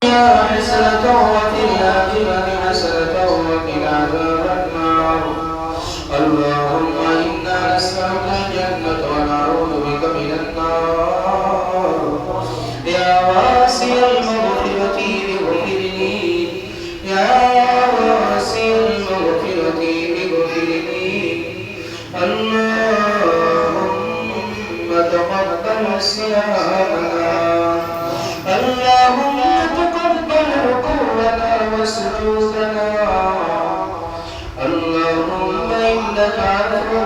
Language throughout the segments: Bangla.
حسنة وفي الآخرة حسنة وقنا عذاب النار اللهم إنا نسألك الجنة ونعوذ بك من النار يا واسع المغفرة اغفر لي يا واسع المغفرة اغفر لي اللهم تقبل صيامنا اللهم تقبل ركوعنا وسجودنا اللهم إنك عفو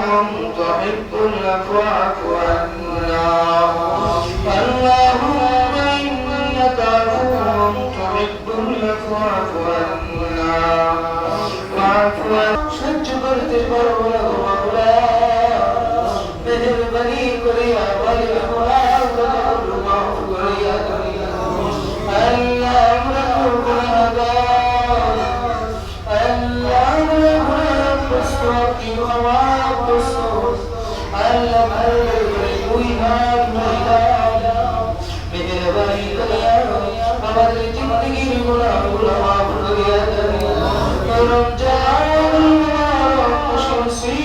تحب العفو فاعف عنا اللهم إنك عفو تحب العفو فاعف عنا واعف عنا সহ্য করতে পারবো না মাওলা মেহেরবানি করিয়া বলি মাওলা করিয়া Allah আমরা গুনাহগার Allah আমরা গুনাহগ্রস্ত কি মাওয়াগ্রস্ত Allah আমরা দুই হাত মিলা মেহেরবানি করিয়া আমাদের জিন্দেগির গুনাহগুলো মাফ করিয়া দেন রমজান খুশি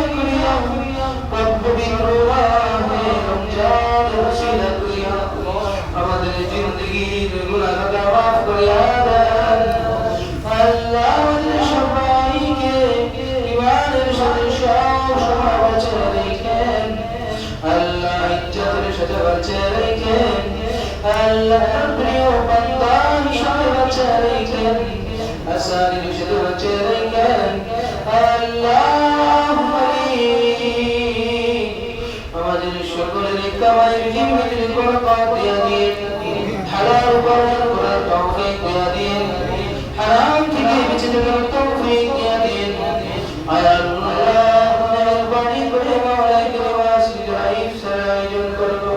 করিয়া পবিত্র মাহে রমজান রসিলা করিয়া আমাদের জিন্দেগির গুনাহটা মাফ করিয়া দেন আল্লাহ আমাদের সবাইকে ঈমানের সাথে সবসময় বাঁচিয়ে রেখেন আল্লাহ ইজ্জতের সাথে বাঁচিয়ে রেখেন আল্লাহ প্রিয় বান্দা হিসেবে বাঁচিয়ে রেখেন আসানির সাথে বাঁচিয়ে রেখেন আল্লাহ আমাদের সকলের কামাইয়ের জিন্দেগির বরকত দিয়া দিন হালাল উপার্জন করার তৌফিক দিয়া দিন হারাম থেকে বেঁচে থাকার তৌফিক দিয়া দিন আয় আল্লাহ মেহেরবানি করে মাওলাই করিমাস ইফতার আয়োজন করো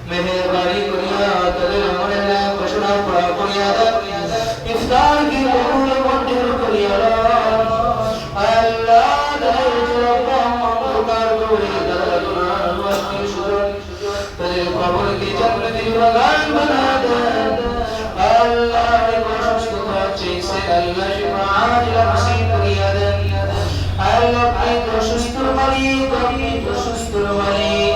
মেহেরবানি করিয়া তাদের মনে না ঘোষণা করা করিয়া দাও ইফতার কি কবুল মঞ্জুর করিয়া দাও আল্লাহ তাদের জবাব মঙ্গলকার করে তাদের কবরকে জান্নাতের বাগান বানা দেন আল্লাহ সুস্থতা চাইছে আল্লাহ শিফা আজিলা নসিব করিয়া দেন আল্লাহ আপনি তো সুস্থ মালিক আপনি তো সুস্থ মালিক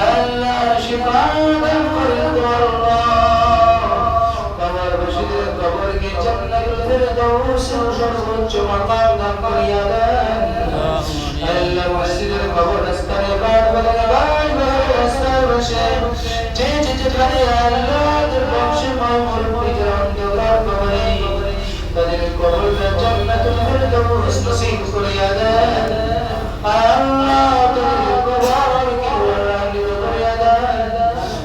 আল্লাহ শিফা দান করেন আল্লাহ কবরবাসীদের কবরকে জান্নাতুল ফেরদাউসের সর্বোচ্চ মাকাম দান করিয়া দেন আল্লাহ মসজিদের কবর রাস্তায় বাদ যে যেখানে আল্লাহর বংশে মামুর অন্ধকার কবরে তাদের কবরটা জান্নাতুল ফেরদাউস নসিব করিয়া দেন আল্লাহ তাদের কবরকে আলোকিত করিয়া দেন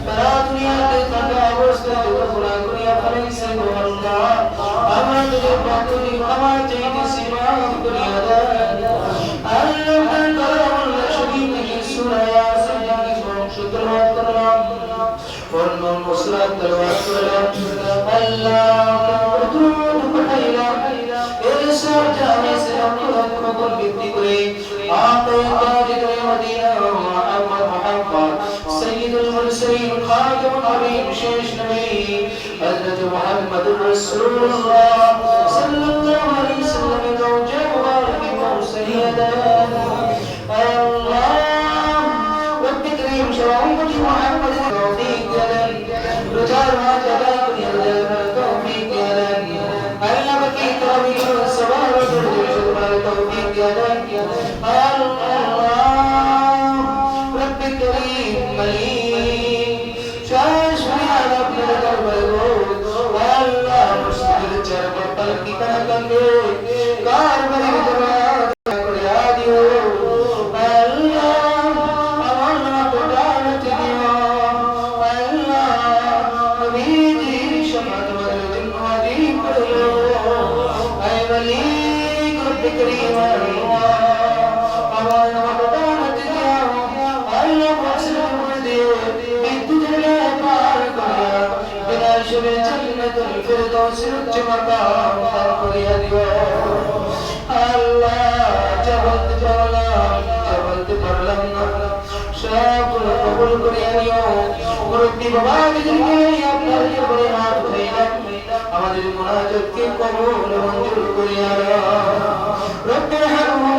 তারা দুনিয়াতে থাকা অবস্থায় যত গুনাহ করিয়া ফেলেছে গো আল্লাহ আমাদের বাকি ক্ষমা চাইতেছি মাফ করিয়া দেন আল্লাহ তাআলা শরীফ থেকে সূরা ইয়াসিন তেলাওয়াত করলাম পূর্ণ মুসলাত তেলাওয়াত করলাম আল্লাহ দুরূদ পড়াইলাম এরশাদ জানে সে আমল বৃদ্ধি করে আতে তাজিদে মদিনা মুহাম্মদ সাইয়্যিদুল মুরসালিন খাতামুন নবীন শেষ নবী হযরত মুহাম্মদুর রাসূলুল্লাহ সাল্লাল্লাহু আলাইহি ওয়াসাল্লামের রওজা মুবারক পৌঁছাইয়া দেন আল্লাহ রব্বি করিম শাওয়াত মুহাম্মদ তৌফিক দেন রোজার মাস আদায় করিয়া দেন তৌফিক দেন আল্লাহ বাকি তৌফিক সবার জন্য তৌফিক দেন আল্লাহ রব্বি করিম মালিক শাশুড়ি আপনার দরবারে আল্লাহ মুশকিল চারপাশ পালকি কাঙ্গে কারবারি দরবার করিয়া দিও আল্লাহ আমার নাম ডালতে দিও আল্লাহ নবীজির শাফাতের জন্য আদিব করো আয় মালিক রব্বি করিম আল্লাহ আমার নাম ডালতে দিও আল্লাহ বসির দিও বিদ্যুতের পার করিয়া বিনাশে জান্নাতুল ফেরদাউসের উচ্চ মাকাম দান করিয়া দিও আল্লাহ যা বলতে পারলাম না সবগুলো কবুল করিয়া নিও মুরব্বি বাবাকে আপনার উপরে হাত ধরিলাম আমাদের মুনাজাতকে কবুল মঞ্জুর করিয়া দাও রব্বির হারহামহুমা